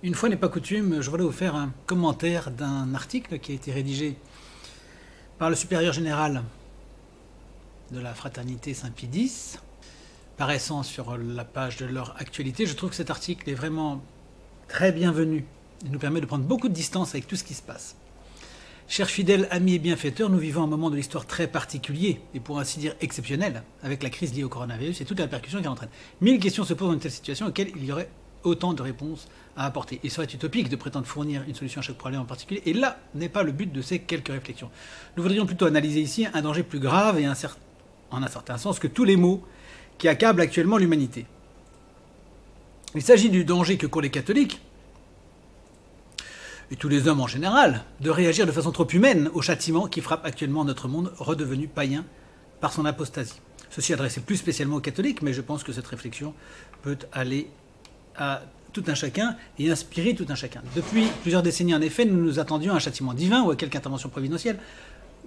Une fois n'est pas coutume, je voulais vous faire un commentaire d'un article qui a été rédigé par le supérieur général de la fraternité Saint-Pie X, paraissant sur la page de leur actualité. Je trouve que cet article est vraiment très bienvenu. Il nous permet de prendre beaucoup de distance avec tout ce qui se passe. Chers fidèles amis et bienfaiteurs, nous vivons un moment de l'histoire très particulier et pour ainsi dire exceptionnel, avec la crise liée au coronavirus et toute la répercussion qu'elle entraîne. 1000 questions se posent dans une telle situation auxquelles il y aurait autant de réponses à apporter. Il serait utopique de prétendre fournir une solution à chaque problème en particulier, et là n'est pas le but de ces quelques réflexions. Nous voudrions plutôt analyser ici un danger plus grave et en un certain sens que tous les maux qui accablent actuellement l'humanité. Il s'agit du danger que courent les catholiques, et tous les hommes en général, de réagir de façon trop humaine au châtiment qui frappe actuellement notre monde redevenu païen par son apostasie. Ceci adressé plus spécialement aux catholiques, mais je pense que cette réflexion peut aller à tout un chacun et inspirer tout un chacun. Depuis plusieurs décennies, en effet, nous nous attendions à un châtiment divin ou à quelque intervention providentielle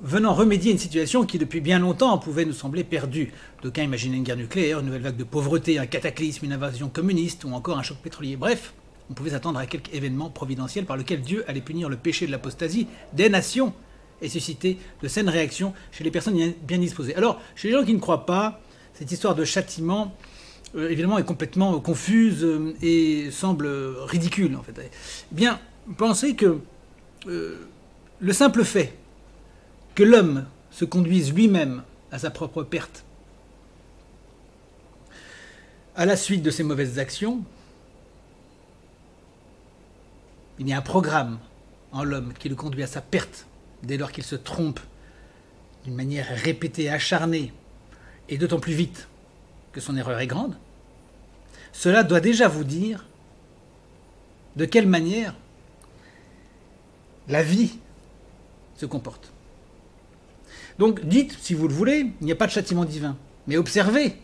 venant remédier à une situation qui, depuis bien longtemps, pouvait nous sembler perdue. D'aucuns imaginaient une guerre nucléaire, une nouvelle vague de pauvreté, un cataclysme, une invasion communiste ou encore un choc pétrolier. Bref, on pouvait s'attendre à quelque événement providentiel par lequel Dieu allait punir le péché de l'apostasie des nations et susciter de saines réactions chez les personnes bien disposées. Alors, chez les gens qui ne croient pas, cette histoire de châtiment, évidemment, est complètement confuse et semble ridicule, en fait. Eh bien, pensez que le simple fait que l'homme se conduise lui-même à sa propre perte à la suite de ses mauvaises actions, il y a un programme en l'homme qui le conduit à sa perte dès lors qu'il se trompe d'une manière répétée, acharnée, et d'autant plus vite que son erreur est grande. Cela doit déjà vous dire de quelle manière la vie se comporte. Donc dites, si vous le voulez, il n'y a pas de châtiment divin, mais observez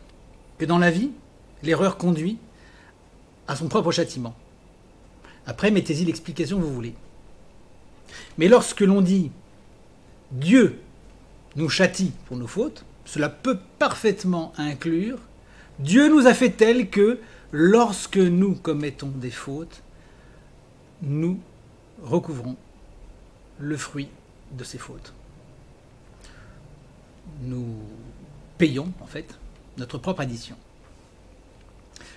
que dans la vie, l'erreur conduit à son propre châtiment. Après, mettez-y l'explication que vous voulez. Mais lorsque l'on dit « Dieu nous châtie pour nos fautes », cela peut parfaitement inclure « Dieu nous a fait tel que, lorsque nous commettons des fautes, nous recouvrons le fruit de ces fautes. » Nous payons, en fait, notre propre addition.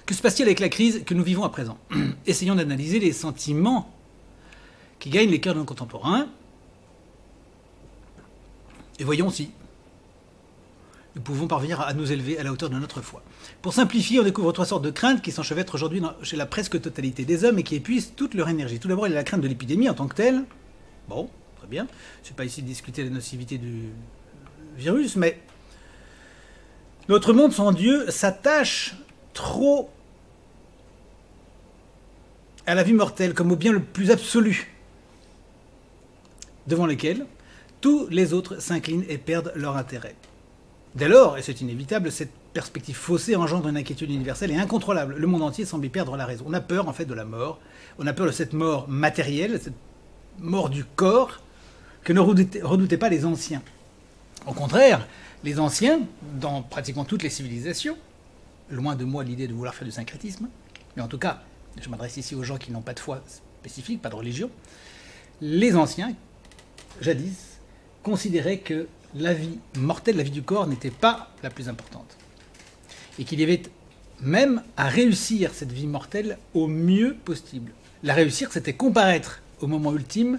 Que se passe-t-il avec la crise que nous vivons à présent? Essayons d'analyser les sentiments qui gagnent les cœurs de nos contemporains et voyons si nous pouvons parvenir à nous élever à la hauteur de notre foi. Pour simplifier, on découvre trois sortes de craintes qui s'enchevêtrent aujourd'hui chez la presque totalité des hommes et qui épuisent toute leur énergie. Tout d'abord, il y a la crainte de l'épidémie en tant que telle. Bon, très bien. Je ne suis pas ici de discuter de la nocivité du virus, mais notre monde sans Dieu s'attache trop à la vie mortelle comme au bien le plus absolu, devant lequel tous les autres s'inclinent et perdent leur intérêt. Dès lors, et c'est inévitable, cette perspective faussée engendre une inquiétude universelle et incontrôlable. Le monde entier semble y perdre la raison. On a peur en fait de la mort, on a peur de cette mort matérielle, cette mort du corps, que ne redoutaient pas les anciens. Au contraire, les anciens, dans pratiquement toutes les civilisations, loin de moi l'idée de vouloir faire du syncrétisme, mais en tout cas, je m'adresse ici aux gens qui n'ont pas de foi spécifique, pas de religion, les anciens, jadis, considéraient que la vie mortelle, la vie du corps, n'était pas la plus importante. Et qu'il y avait même à réussir cette vie mortelle au mieux possible. La réussir, c'était comparaître au moment ultime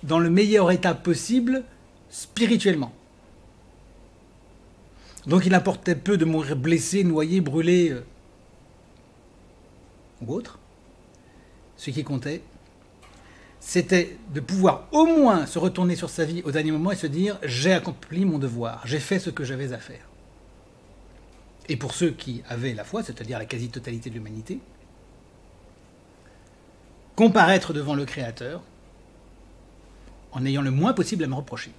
dans le meilleur état possible spirituellement. Donc il importait peu de mourir blessé, noyé, brûlé ou autre. Ce qui comptait, c'était de pouvoir au moins se retourner sur sa vie au dernier moment et se dire « j'ai accompli mon devoir, j'ai fait ce que j'avais à faire ». Et pour ceux qui avaient la foi, c'est-à-dire la quasi-totalité de l'humanité, comparaître devant le Créateur en ayant le moins possible à me reprocher,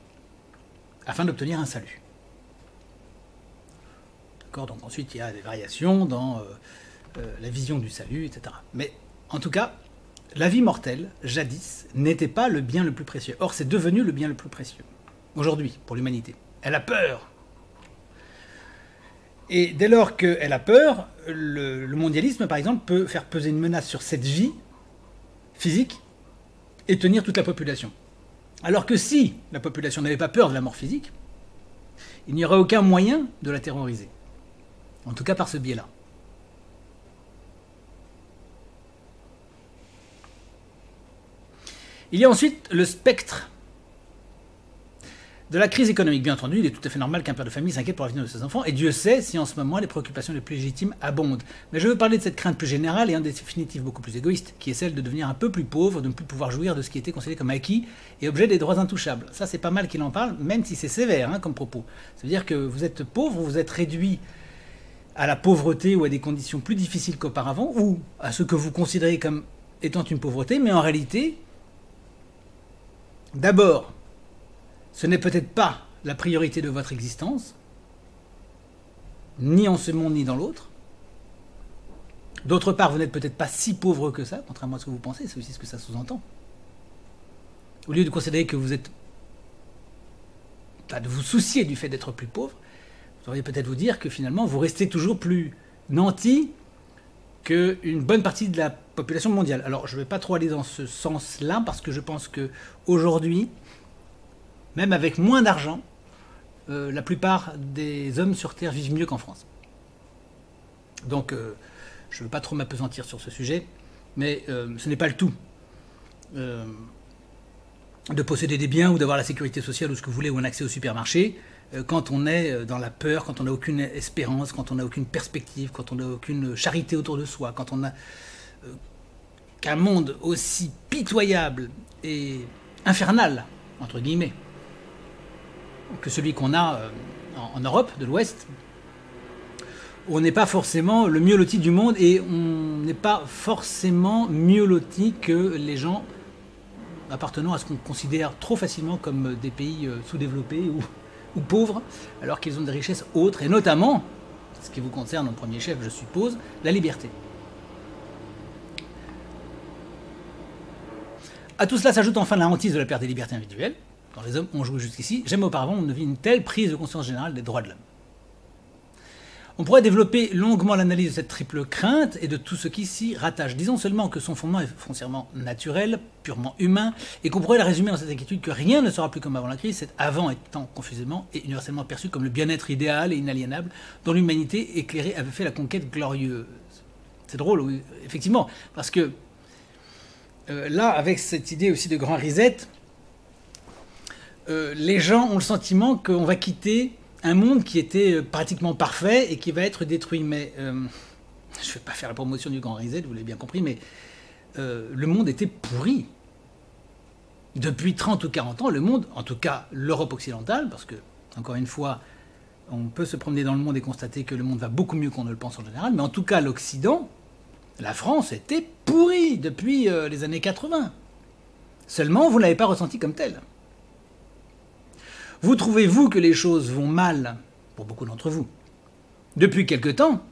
afin d'obtenir un salut. D'accord ? Donc ensuite, il y a des variations dans la vision du salut, etc. Mais en tout cas, la vie mortelle, jadis, n'était pas le bien le plus précieux. Or, c'est devenu le bien le plus précieux. Aujourd'hui, pour l'humanité. Elle a peur. Et dès lors qu'elle a peur, le mondialisme, par exemple, peut faire peser une menace sur cette vie physique et tenir toute la population. Alors que si la population n'avait pas peur de la mort physique, il n'y aurait aucun moyen de la terroriser. En tout cas par ce biais-là. Il y a ensuite le spectre de la crise économique. Bien entendu, il est tout à fait normal qu'un père de famille s'inquiète pour l'avenir de ses enfants, et Dieu sait si en ce moment les préoccupations les plus légitimes abondent. Mais je veux parler de cette crainte plus générale et en définitive beaucoup plus égoïste, qui est celle de devenir un peu plus pauvre, de ne plus pouvoir jouir de ce qui était considéré comme acquis et objet des droits intouchables. Ça, c'est pas mal qu'il en parle, même si c'est sévère comme propos. Ça veut dire que vous êtes pauvre, vous êtes réduit à la pauvreté ou à des conditions plus difficiles qu'auparavant, ou à ce que vous considérez comme étant une pauvreté, mais en réalité, d'abord, ce n'est peut-être pas la priorité de votre existence, ni en ce monde ni dans l'autre. D'autre part, vous n'êtes peut-être pas si pauvre que ça, contrairement à ce que vous pensez, c'est aussi ce que ça sous-entend. Au lieu de considérer que vous êtes... de vous soucier du fait d'être plus pauvre, vous devriez peut-être vous dire que finalement, vous restez toujours plus nanti qu'une bonne partie de la population mondiale. Alors, je ne vais pas trop aller dans ce sens-là, parce que je pense qu'aujourd'hui, même avec moins d'argent, la plupart des hommes sur Terre vivent mieux qu'en France. Donc, je ne veux pas trop m'appesantir sur ce sujet, mais ce n'est pas le tout. De posséder des biens ou d'avoir la sécurité sociale ou ce que vous voulez, ou un accès au supermarché, quand on est dans la peur, quand on n'a aucune espérance, quand on n'a aucune perspective, quand on n'a aucune charité autour de soi, quand on a qu'un monde aussi pitoyable et infernal, entre guillemets, que celui qu'on a en Europe de l'Ouest, on n'est pas forcément le mieux loti du monde et on n'est pas forcément mieux loti que les gens appartenant à ce qu'on considère trop facilement comme des pays sous-développés ou pauvres, alors qu'ils ont des richesses autres, et notamment, ce qui vous concerne en premier chef, je suppose, la liberté. À tout cela s'ajoute enfin la hantise de la perte des libertés individuelles, dont les hommes ont joué jusqu'ici. Jamais auparavant on ne vit une telle prise de conscience générale des droits de l'homme. On pourrait développer longuement l'analyse de cette triple crainte et de tout ce qui s'y rattache. Disons seulement que son fondement est foncièrement naturel, purement humain, et qu'on pourrait la résumer dans cette inquiétude que rien ne sera plus comme avant la crise, cet avant étant confusément et universellement perçu comme le bien-être idéal et inaliénable dont l'humanité éclairée avait fait la conquête glorieuse. C'est drôle, oui, effectivement, parce que là, avec cette idée aussi de grand reset, les gens ont le sentiment qu'on va quitter un monde qui était pratiquement parfait et qui va être détruit. Mais je ne vais pas faire la promotion du grand reset, vous l'avez bien compris, mais le monde était pourri. Depuis 30 ou 40 ans, le monde, en tout cas l'Europe occidentale, parce que, encore une fois, on peut se promener dans le monde et constater que le monde va beaucoup mieux qu'on ne le pense en général, mais en tout cas l'Occident, la France était pourrie depuis les années 80. Seulement, vous ne l'avez pas ressenti comme tel. Vous trouvez, vous, que les choses vont mal, pour beaucoup d'entre vous, depuis quelque temps.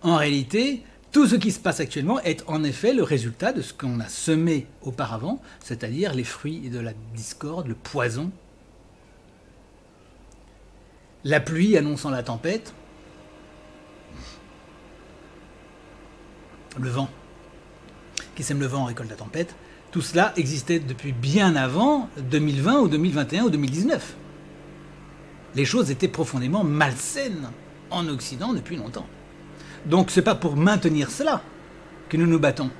En réalité, tout ce qui se passe actuellement est en effet le résultat de ce qu'on a semé auparavant, c'est-à-dire les fruits de la discorde, le poison, la pluie annonçant la tempête, le vent. Qui sème le vent récolte la tempête. Tout cela existait depuis bien avant 2020 ou 2021 ou 2019. Les choses étaient profondément malsaines en Occident depuis longtemps. Donc c'est pas pour maintenir cela que nous nous battons.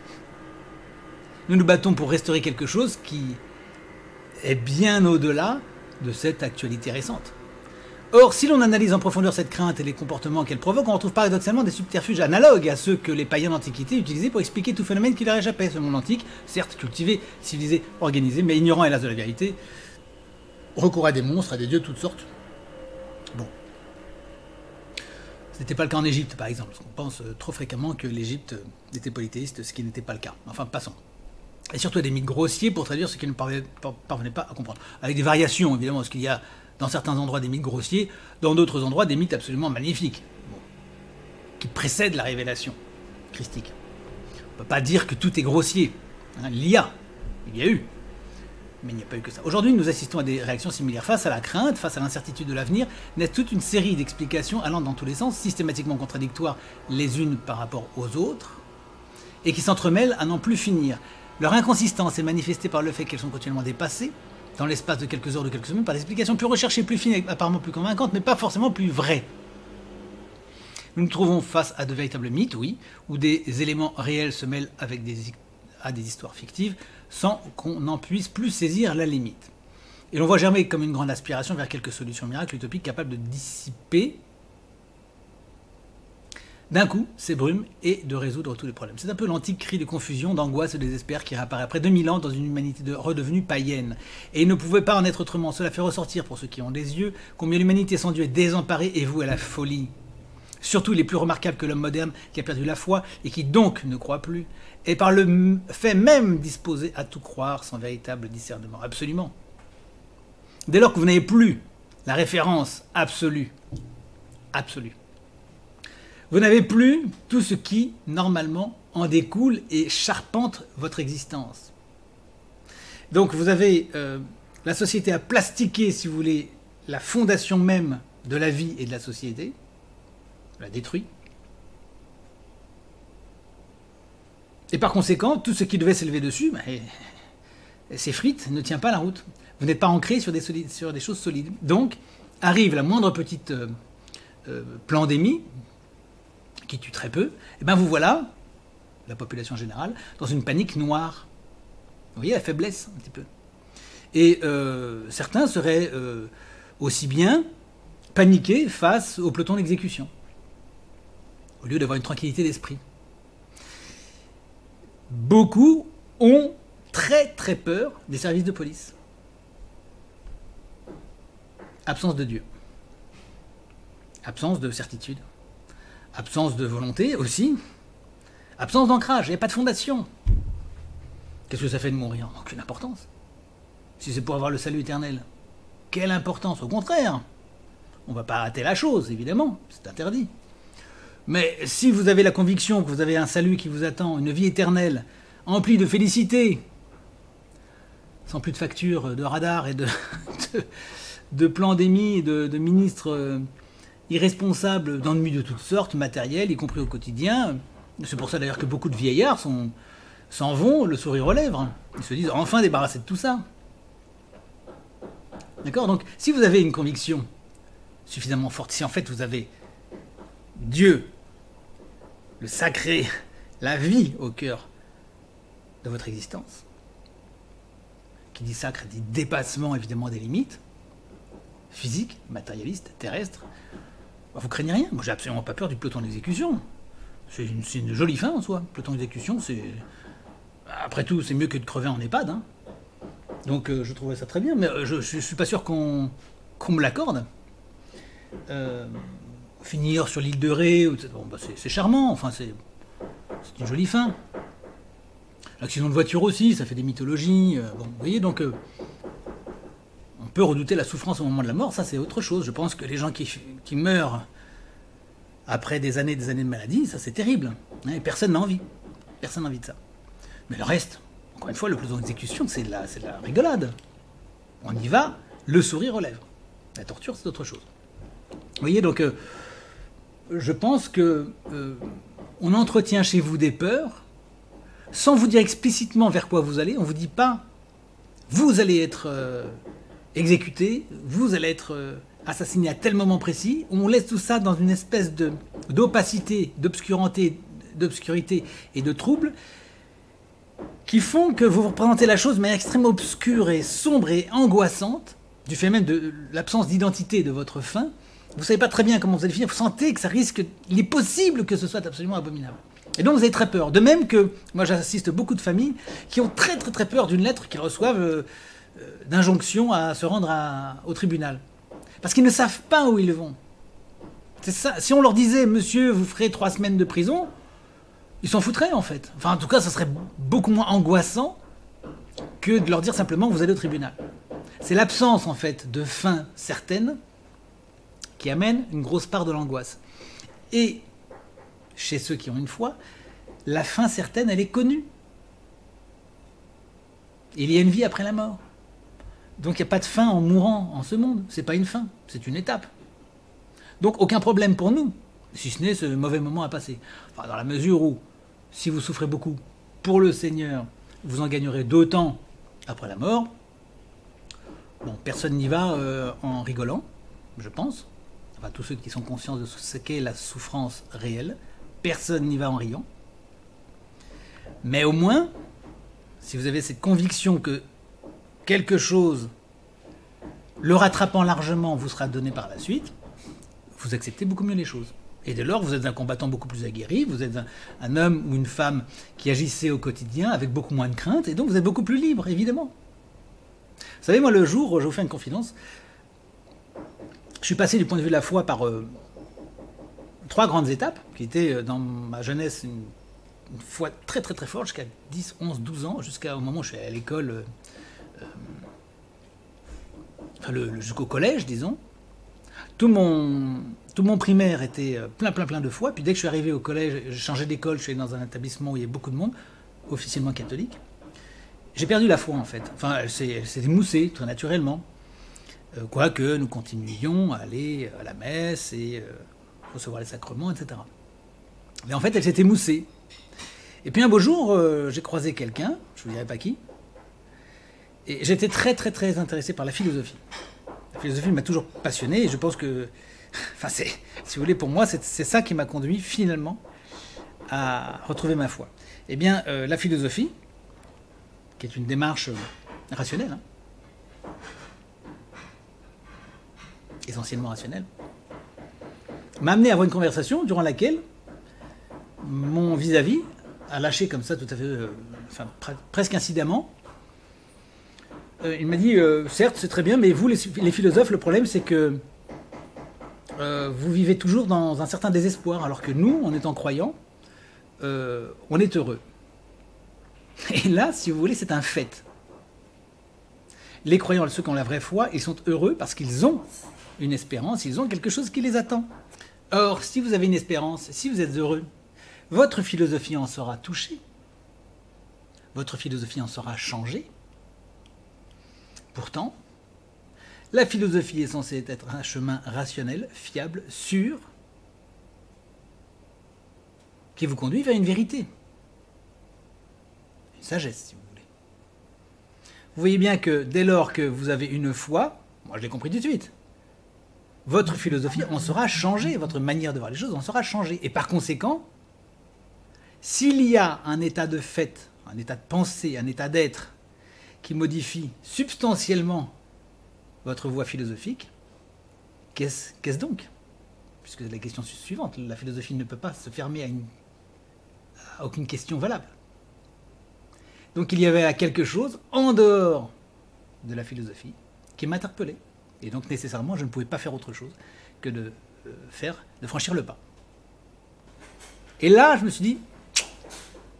Nous nous battons pour restaurer quelque chose qui est bien au-delà de cette actualité récente. Or, si l'on analyse en profondeur cette crainte et les comportements qu'elle provoque, on retrouve paradoxalement des subterfuges analogues à ceux que les païens d'Antiquité utilisaient pour expliquer tout phénomène qui leur échappait. Ce monde antique, certes cultivé, civilisé, organisé, mais ignorant hélas de la vérité, recourt à des monstres, à des dieux de toutes sortes. Bon. Ce n'était pas le cas en Égypte, par exemple. On pense trop fréquemment que l'Égypte était polythéiste, ce qui n'était pas le cas. Enfin, passons. Et surtout des mythes grossiers pour traduire ce qu'ils ne parvenaient pas à comprendre. Avec des variations, évidemment, parce qu'il y a dans certains endroits des mythes grossiers, dans d'autres endroits des mythes absolument magnifiques, qui précèdent la révélation christique. On ne peut pas dire que tout est grossier. Il y a eu, mais il n'y a pas eu que ça. Aujourd'hui, nous assistons à des réactions similaires. Face à la crainte, face à l'incertitude de l'avenir, naît toute une série d'explications allant dans tous les sens, systématiquement contradictoires les unes par rapport aux autres, et qui s'entremêlent à n'en plus finir. Leur inconsistance est manifestée par le fait qu'elles sont continuellement dépassées, dans l'espace de quelques heures, de quelques semaines, par des explications plus recherchées, plus fines, apparemment plus convaincantes, mais pas forcément plus vraies. Nous nous trouvons face à de véritables mythes, oui, où des éléments réels se mêlent à des histoires fictives, sans qu'on n'en puisse plus saisir la limite. Et l'on voit germer comme une grande aspiration vers quelques solutions miracles utopiques capables de dissiper d'un coup ces brumes et de résoudre tous les problèmes. C'est un peu l'antique cri de confusion, d'angoisse et de désespoir qui réapparaît après 2000 ans dans une humanité redevenue païenne. Et il ne pouvait pas en être autrement. Cela fait ressortir, pour ceux qui ont des yeux, combien l'humanité sans Dieu est désemparée et vouée à la folie. Surtout les plus remarquables que l'homme moderne qui a perdu la foi et qui donc ne croit plus, et par le fait même disposé à tout croire sans véritable discernement. Absolument. Dès lors que vous n'avez plus la référence absolue, vous n'avez plus tout ce qui, normalement, en découle et charpente votre existence. Donc vous avez la société à plastiquer, si vous voulez, la fondation même de la vie et de la société, la détruit. Et par conséquent, tout ce qui devait s'élever dessus, s'effrite, ne tient pas la route. Vous n'êtes pas ancré sur des choses solides. Donc, arrive la moindre petite pandémie, qui tue très peu, et bien vous voilà, la population générale, dans une panique noire. Vous voyez la faiblesse, un petit peu. Et certains seraient aussi bien paniqués face au peloton d'exécution, au lieu d'avoir une tranquillité d'esprit. Beaucoup ont très très peur des services de police. Absence de Dieu. Absence de certitude. Absence de volonté aussi. Absence d'ancrage. Il n'y a pas de fondation. Qu'est-ce que ça fait de mourir? Aucune importance. Si c'est pour avoir le salut éternel, quelle importance? Au contraire. On ne va pas rater la chose, évidemment. C'est interdit. Mais si vous avez la conviction que vous avez un salut qui vous attend, une vie éternelle, emplie de félicité, sans plus de factures, de radars et de plans d'émis, de ministres irresponsables d'ennuis de toutes sortes, matériels, y compris au quotidien. C'est pour ça d'ailleurs que beaucoup de vieillards s'en vont, le sourire aux lèvres. Ils se disent enfin débarrassés de tout ça. D'accord? Donc si vous avez une conviction suffisamment forte, si en fait vous avez Dieu, le sacré, la vie au cœur de votre existence, qui dit sacre dit dépassement évidemment des limites physiques, matérialistes, terrestres, vous craignez rien. Moi j'ai absolument pas peur du peloton d'exécution. C'est une jolie fin en soi. Le peloton d'exécution, c'est... Après tout, c'est mieux que de crever en EHPAD. Hein. Donc je trouvais ça très bien, mais je suis pas sûr qu'on me l'accorde. Finir sur l'île de Ré, bon, c'est charmant, enfin c'est une jolie fin. L'accident de voiture aussi, ça fait des mythologies. Bon, vous voyez, donc on peut redouter la souffrance au moment de la mort, ça c'est autre chose. Je pense que les gens qui meurent après des années de maladie, ça c'est terrible. Hein, et personne n'a envie. Personne n'a envie de ça. Mais le reste, encore une fois, le peloton d'exécution, c'est de la rigolade. On y va, le sourire aux lèvres. La torture, c'est autre chose. Vous voyez, donc je pense que on entretient chez vous des peurs sans vous dire explicitement vers quoi vous allez. On ne vous dit pas vous allez être exécuté, vous allez être assassiné à tel moment précis. On laisse tout ça dans une espèce d'opacité, d'obscurité et de trouble qui font que vous représentez la chose de manière extrêmement obscure et sombre et angoissante, du fait même de l'absence d'identité de votre fin. Vous ne savez pas très bien comment vous allez finir, vous sentez que ça risque, il est possible que ce soit absolument abominable. Et donc vous avez très peur. De même que, moi j'assiste beaucoup de familles qui ont très très très peur d'une lettre qu'ils reçoivent d'injonction à se rendre au tribunal. Parce qu'ils ne savent pas où ils vont. C'est ça. Si on leur disait, monsieur, vous ferez 3 semaines de prison, ils s'en foutraient en fait. Enfin en tout cas, ça serait beaucoup moins angoissant que de leur dire simplement vous allez au tribunal. C'est l'absence en fait de fin certaine qui amène une grosse part de l'angoisse. Et chez ceux qui ont une foi, la fin certaine, elle est connue. Il y a une vie après la mort. Donc il n'y a pas de fin en mourant en ce monde. C'est pas une fin, c'est une étape. Donc aucun problème pour nous, si ce n'est ce mauvais moment à passer. Enfin, dans la mesure où, si vous souffrez beaucoup pour le Seigneur, vous en gagnerez d'autant après la mort. Bon, personne n'y va en rigolant, je pense. Enfin, tous ceux qui sont conscients de ce qu'est la souffrance réelle, personne n'y va en riant. Mais au moins, si vous avez cette conviction que quelque chose, le rattrapant largement, vous sera donné par la suite, vous acceptez beaucoup mieux les choses. Et dès lors, vous êtes un combattant beaucoup plus aguerri, vous êtes un homme ou une femme qui agissait au quotidien avec beaucoup moins de crainte, et donc vous êtes beaucoup plus libre, évidemment. Vous savez, moi, le jour, je vous fais une confidence, je suis passé du point de vue de la foi par 3 grandes étapes, qui étaient dans ma jeunesse une foi très très très forte, jusqu'à 10, 11, 12 ans, jusqu'au moment où je suis allé à l'école, jusqu'au collège, disons. Tout mon primaire était plein de foi, puis dès que je suis arrivé au collège, j'ai changé d'école, je suis allé dans un établissement où il y avait beaucoup de monde, officiellement catholique. J'ai perdu la foi en fait, enfin c'est émoussé très naturellement, quoique nous continuions à aller à la messe et recevoir les sacrements, etc. Mais en fait elle s'est émoussée. Et puis un beau jour, j'ai croisé quelqu'un, je ne vous dirai pas qui, et j'étais très très très intéressé par la philosophie. La philosophie m'a toujours passionné et je pense que, enfin si vous voulez, pour moi, c'est ça qui m'a conduit finalement à retrouver ma foi. Eh bien, la philosophie, qui est une démarche rationnelle, hein, essentiellement rationnelle, m'a amené à avoir une conversation durant laquelle mon vis-à-vis a lâché comme ça tout à fait, presque incidemment. Il m'a dit, certes, c'est très bien, mais vous, les philosophes, le problème, c'est que vous vivez toujours dans un certain désespoir, alors que nous, en étant croyants, on est heureux. Et là, si vous voulez, c'est un fait. Les croyants, ceux qui ont la vraie foi, ils sont heureux parce qu'ils ont une espérance, ils ont quelque chose qui les attend. Or, si vous avez une espérance, si vous êtes heureux, votre philosophie en sera touchée, votre philosophie en sera changée. Pourtant, la philosophie est censée être un chemin rationnel, fiable, sûr, qui vous conduit vers une vérité. Une sagesse, si vous voulez. Vous voyez bien que dès lors que vous avez une foi, moi je l'ai compris tout de suite, votre philosophie en sera changée, votre manière de voir les choses en sera changée. Et par conséquent, s'il y a un état de fait, un état de pensée, un état d'être, qui modifie substantiellement votre voie philosophique, qu'est-ce donc? Puisque la question suivante, la philosophie ne peut pas se fermer à aucune question valable. Donc il y avait quelque chose en dehors de la philosophie qui m'interpellait. Et donc nécessairement, je ne pouvais pas faire autre chose que de franchir le pas. Et là, je me suis dit,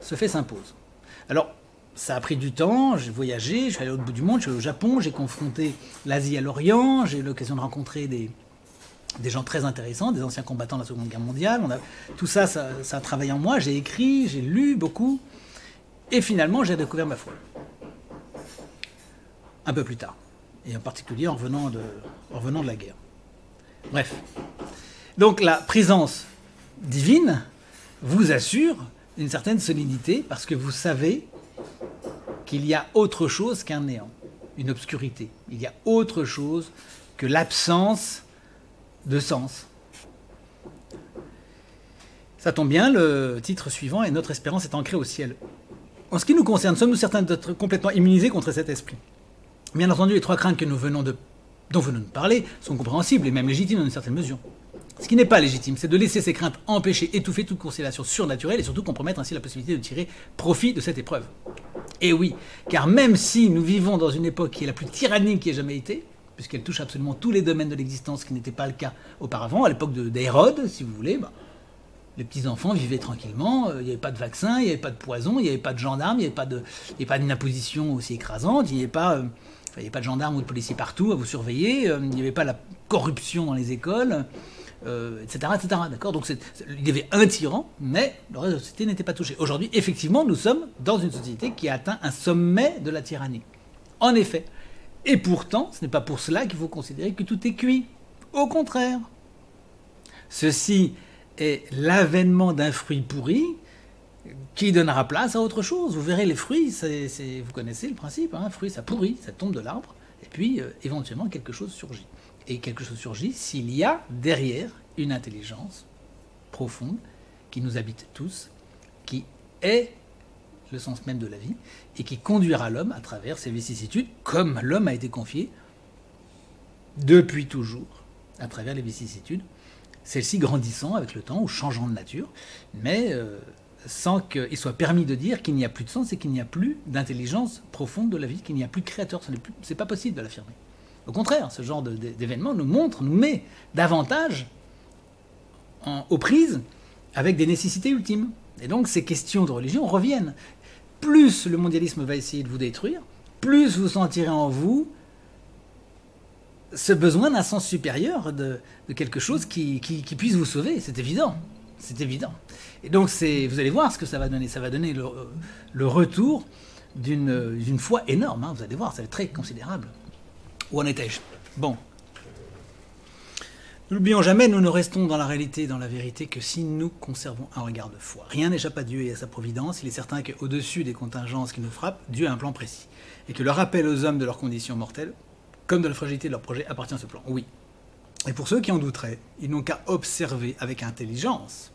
ce fait s'impose. Alors, ça a pris du temps, j'ai voyagé, je suis allé au bout du monde, je suis allé au Japon, j'ai confronté l'Asie à l'Orient, j'ai eu l'occasion de rencontrer des gens très intéressants, des anciens combattants de la Seconde Guerre mondiale. Tout ça, ça a travaillé en moi, j'ai écrit, j'ai lu beaucoup, et finalement j'ai découvert ma foi. Un peu plus tard, et en particulier en revenant de la guerre. Bref. Donc la présence divine vous assure une certaine solidité, parce que vous savez qu'il y a autre chose qu'un néant, une obscurité. Il y a autre chose que l'absence de sens. Ça tombe bien, le titre suivant est « Notre espérance est ancrée au ciel ». En ce qui nous concerne, sommes-nous certains d'être complètement immunisés contre cet esprit? Bien entendu, les 3 craintes que dont venons de parler sont compréhensibles et même légitimes dans une certaine mesure. Ce qui n'est pas légitime, c'est de laisser ces craintes empêcher, étouffer toute considération surnaturelle et surtout compromettre ainsi la possibilité de tirer profit de cette épreuve. Et oui, car même si nous vivons dans une époque qui est la plus tyrannique qui ait jamais été, puisqu'elle touche absolument tous les domaines de l'existence, ce qui n'était pas le cas auparavant, à l'époque d'Hérode, si vous voulez, les petits-enfants vivaient tranquillement, il n'y avait pas de vaccin, il n'y avait pas de poison, il n'y avait pas de gendarmes, il n'y avait pas d'une imposition aussi écrasante, il n'y avait pas de gendarmes ou de policiers partout à vous surveiller, il n'y avait pas la corruption dans les écoles, etc. D'accord. Donc il y avait un tyran, mais le reste de la société n'était pas touché. Aujourd'hui, effectivement, nous sommes dans une société qui a atteint un sommet de la tyrannie. En effet. Et pourtant, ce n'est pas pour cela qu'il faut considérer que tout est cuit. Au contraire. Ceci est l'avènement d'un fruit pourri qui donnera place à autre chose. Vous verrez les fruits, vous connaissez le principe, hein, fruit ça pourrit, ça tombe de l'arbre, et puis éventuellement quelque chose surgit. Et quelque chose surgit s'il y a derrière une intelligence profonde qui nous habite tous, qui est le sens même de la vie, et qui conduira l'homme à travers ses vicissitudes, comme l'homme a été confié depuis toujours, à travers les vicissitudes, celles-ci grandissant avec le temps ou changeant de nature, mais sans qu'il soit permis de dire qu'il n'y a plus de sens et qu'il n'y a plus d'intelligence profonde de la vie, qu'il n'y a plus de créateur. C'est pas possible de l'affirmer. Au contraire, ce genre d'événement nous montre, nous met davantage aux prises avec des nécessités ultimes. Et donc ces questions de religion reviennent. Plus le mondialisme va essayer de vous détruire, plus vous sentirez en vous ce besoin d'un sens supérieur, de quelque chose qui puisse vous sauver. C'est évident. C'est évident. Et donc vous allez voir ce que ça va donner. Ça va donner le retour d'une foi énorme. Hein. Vous allez voir, ça va être très considérable. Où en étais-je? Bon. N'oublions jamais, nous ne restons dans la réalité, dans la vérité, que si nous conservons un regard de foi. Rien n'échappe à Dieu et à sa providence. Il est certain qu'au-dessus des contingences qui nous frappent, Dieu a un plan précis. Et que le rappel aux hommes de leurs conditions mortelles, comme de la fragilité de leur projet, appartient à ce plan. Oui. Et pour ceux qui en douteraient, ils n'ont qu'à observer avec intelligence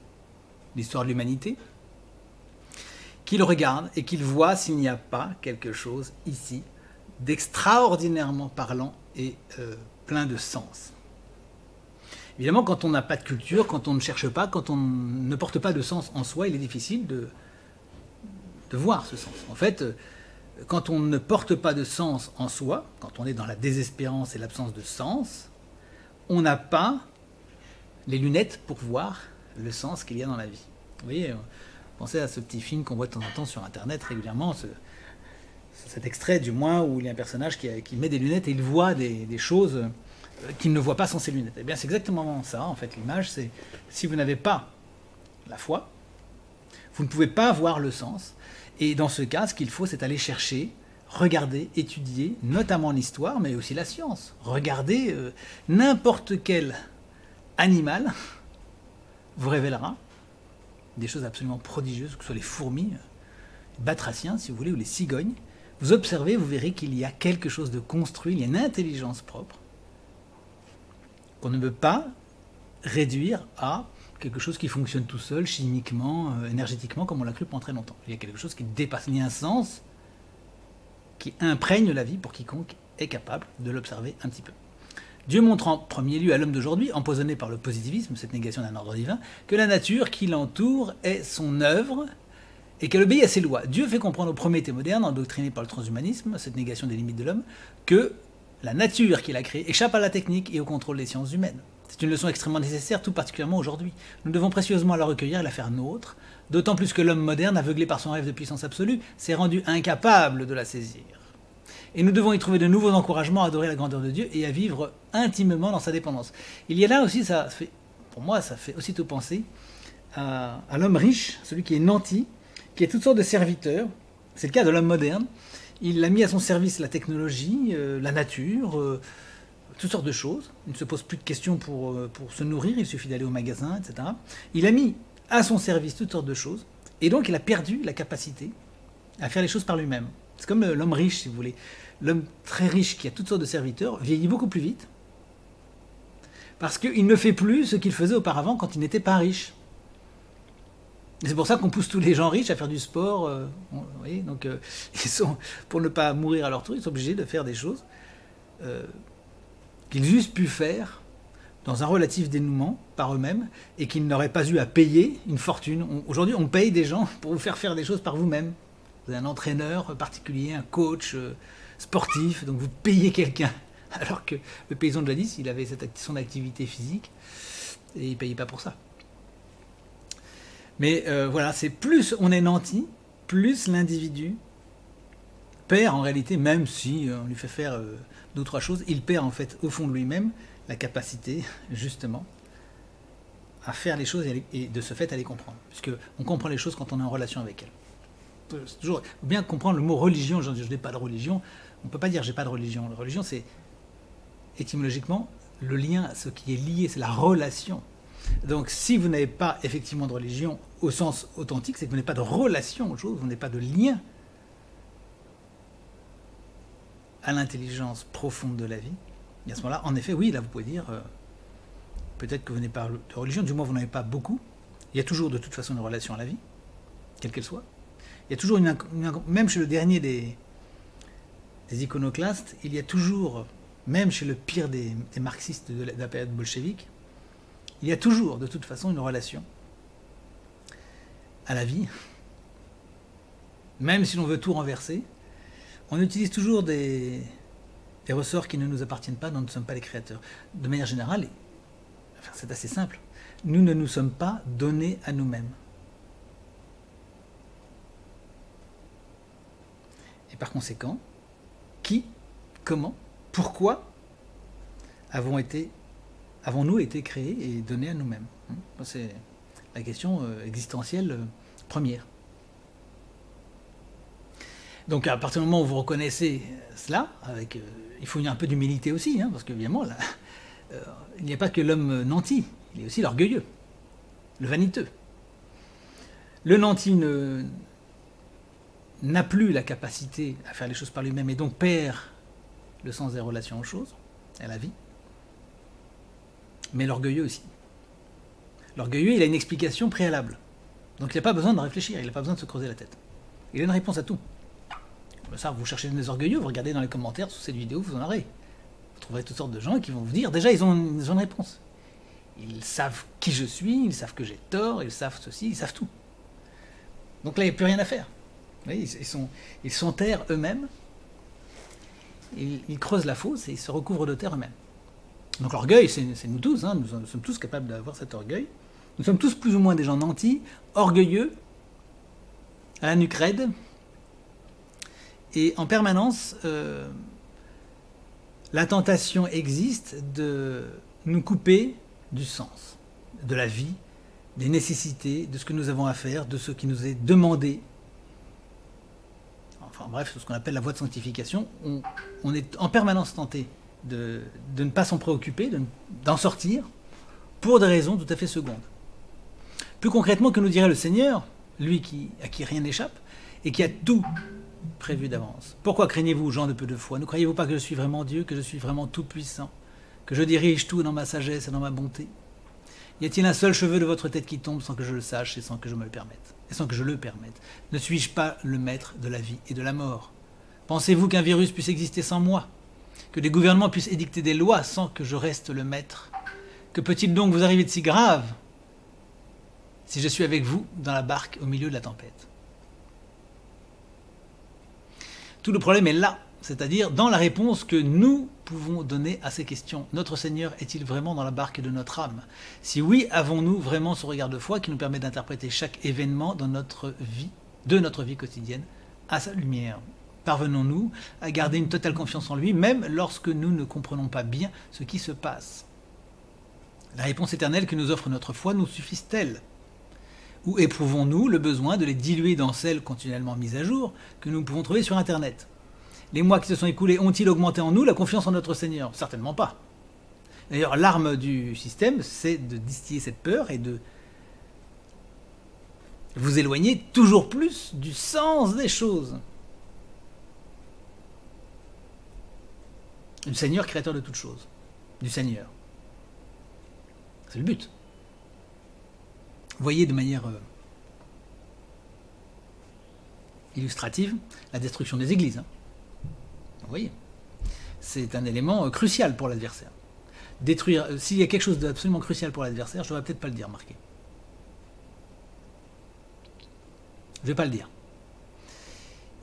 l'histoire de l'humanité, qu'ils regardent et qu'ils voient s'il n'y a pas quelque chose ici d'extraordinairement parlant et plein de sens. Évidemment, quand on n'a pas de culture, quand on ne cherche pas, quand on ne porte pas de sens en soi, il est difficile de voir ce sens. En fait, quand on ne porte pas de sens en soi, quand on est dans la désespérance et l'absence de sens, on n'a pas les lunettes pour voir le sens qu'il y a dans la vie. Vous voyez, pensez à ce petit film qu'on voit de temps en temps sur Internet régulièrement, cet extrait du moins où il y a un personnage qui met des lunettes et il voit des choses qu'il ne voit pas sans ses lunettes. Eh bien, c'est exactement ça, en fait, l'image, c'est si vous n'avez pas la foi, vous ne pouvez pas voir le sens. Et dans ce cas, ce qu'il faut, c'est aller chercher, regarder, étudier, notamment l'histoire, mais aussi la science. Regardez n'importe quel animal vous révélera des choses absolument prodigieuses, que ce soit les fourmis, les batraciens, si vous voulez, ou les cigognes. Vous observez, vous verrez qu'il y a quelque chose de construit, il y a une intelligence propre, qu'on ne peut pas réduire à quelque chose qui fonctionne tout seul, chimiquement, énergétiquement, comme on l'a cru pendant très longtemps. Il y a quelque chose qui dépasse, il y a un sens qui imprègne la vie pour quiconque est capable de l'observer un petit peu. Dieu montre en premier lieu à l'homme d'aujourd'hui, empoisonné par le positivisme, cette négation d'un ordre divin, que la nature qui l'entoure est son œuvre et qu'elle obéit à ses lois. Dieu fait comprendre aux Prométhée modernes, endoctrinés par le transhumanisme, cette négation des limites de l'homme, que la nature qu'il a créée échappe à la technique et au contrôle des sciences humaines. C'est une leçon extrêmement nécessaire, tout particulièrement aujourd'hui. Nous devons précieusement la recueillir et la faire nôtre, d'autant plus que l'homme moderne, aveuglé par son rêve de puissance absolue, s'est rendu incapable de la saisir. Et nous devons y trouver de nouveaux encouragements à adorer la grandeur de Dieu et à vivre intimement dans sa dépendance. Il y a là aussi, pour moi, ça fait aussitôt penser à l'homme riche, celui qui est nanti, qui a toutes sortes de serviteurs. C'est le cas de l'homme moderne. Il a mis à son service la technologie, la nature, toutes sortes de choses. Il ne se pose plus de questions pour se nourrir, il suffit d'aller au magasin, etc. Il a mis à son service toutes sortes de choses, et donc il a perdu la capacité à faire les choses par lui-même. C'est comme l'homme riche, si vous voulez. L'homme très riche qui a toutes sortes de serviteurs vieillit beaucoup plus vite, parce qu'il ne fait plus ce qu'il faisait auparavant quand il n'était pas riche. C'est pour ça qu'on pousse tous les gens riches à faire du sport. Vous voyez, donc, pour ne pas mourir à leur tour, ils sont obligés de faire des choses qu'ils eussent pu faire dans un relatif dénouement par eux-mêmes et qu'ils n'auraient pas eu à payer une fortune. Aujourd'hui, on paye des gens pour vous faire des choses par vous-même. Vous avez un entraîneur particulier, un coach sportif, donc vous payez quelqu'un. Alors que le paysan de jadis, il avait son activité physique et il ne payait pas pour ça. Mais voilà, c'est plus on est nanti, plus l'individu perd en réalité, même si on lui fait faire d'autres choses, il perd en fait au fond de lui-même la capacité justement à faire les choses et de ce fait à les comprendre. Puisqu'on comprend les choses quand on est en relation avec elles. C'est toujours bien comprendre le mot religion. Je n'ai pas de religion. On ne peut pas dire j'ai pas de religion. La religion, c'est étymologiquement le lien, ce qui est lié, c'est la relation. Donc si vous n'avez pas effectivement de religion au sens authentique, c'est que vous n'avez pas de relation aux choses, vous n'avez pas de lien à l'intelligence profonde de la vie. Et à ce moment-là, en effet, oui, là vous pouvez dire, peut-être que vous n'avez pas de religion, du moins vous n'en avez pas beaucoup. Il y a toujours de toute façon une relation à la vie, quelle qu'elle soit. Il y a toujours même chez le dernier des iconoclastes, il y a toujours, même chez le pire des marxistes de la période bolchevique, il y a toujours de toute façon une relation à la vie. Même si l'on veut tout renverser, on utilise toujours des ressorts qui ne nous appartiennent pas, dont nous ne sommes pas les créateurs. De manière générale, enfin, c'est assez simple, nous ne nous sommes pas donnés à nous-mêmes. Et par conséquent, qui, comment, pourquoi avons-nous été créés et donnés à nous-mêmes? C'est la question existentielle première. Donc à partir du moment où vous reconnaissez cela, il faut un peu d'humilité aussi, parce qu'évidemment, là, il n'y a pas que l'homme nanti, il y a aussi l'orgueilleux, le vaniteux. Le nanti n'a plus la capacité à faire les choses par lui-même et donc perd le sens des relations aux choses, à la vie. Mais l'orgueilleux aussi. L'orgueilleux, il a une explication préalable. Donc il n'a pas besoin de réfléchir, il n'a pas besoin de se creuser la tête. Il a une réponse à tout. Ça, vous cherchez des orgueilleux, vous regardez dans les commentaires sous cette vidéo, vous en aurez. Vous trouverez toutes sortes de gens qui vont vous dire, déjà ils ont une réponse. Ils savent qui je suis, ils savent que j'ai tort, ils savent ceci, ils savent tout. Donc là, il n'y a plus rien à faire. Vous voyez, ils s'enterrent eux-mêmes, ils creusent la fosse et ils se recouvrent de terre eux-mêmes. Donc l'orgueil, c'est nous tous, nous sommes tous capables d'avoir cet orgueil. Nous sommes tous plus ou moins des gens nantis, orgueilleux, à la nuque raide, et en permanence, la tentation existe de nous couper du sens, de la vie, des nécessités, de ce que nous avons à faire, de ce qui nous est demandé. Enfin bref, ce qu'on appelle la voie de sanctification. On est en permanence tenté de ne pas s'en préoccuper, d'en sortir, pour des raisons tout à fait secondes. Plus concrètement, que nous dirait le Seigneur, lui à qui rien n'échappe, et qui a tout prévu d'avance. Pourquoi craignez-vous, gens de peu de foi? Ne croyez-vous pas que je suis vraiment Dieu, que je suis vraiment tout-puissant, que je dirige tout dans ma sagesse et dans ma bonté? Y a-t-il un seul cheveu de votre tête qui tombe sans que je le sache et sans que je me le permette? Et sans que je le permette? Ne suis-je pas le maître de la vie et de la mort? Pensez-vous qu'un virus puisse exister sans moi? Que des gouvernements puissent édicter des lois sans que je reste le maître? Que peut-il donc vous arriver de si grave si je suis avec vous dans la barque au milieu de la tempête? Tout le problème est là, c'est-à-dire dans la réponse que nous pouvons donner à ces questions. Notre Seigneur est-il vraiment dans la barque de notre âme? Si oui, avons-nous vraiment ce regard de foi qui nous permet d'interpréter chaque événement dans notre vie, de notre vie quotidienne, à sa lumière? Parvenons-nous à garder une totale confiance en lui, même lorsque nous ne comprenons pas bien ce qui se passe? La réponse éternelle que nous offre notre foi nous suffit-elle? Ou éprouvons-nous le besoin de les diluer dans celles continuellement mises à jour que nous pouvons trouver sur Internet? Les mois qui se sont écoulés ont-ils augmenté en nous la confiance en notre Seigneur? Certainement pas. D'ailleurs, l'arme du système, c'est de distiller cette peur et de vous éloigner toujours plus du sens des choses. Du Seigneur créateur de toutes choses. Du Seigneur. C'est le but. Vous voyez de manière illustrative la destruction des églises. Vous voyez, c'est un élément crucial pour l'adversaire. Détruire, s'il y a quelque chose d'absolument crucial pour l'adversaire, je ne devrais peut-être pas le dire, marqué. Je ne vais pas le dire.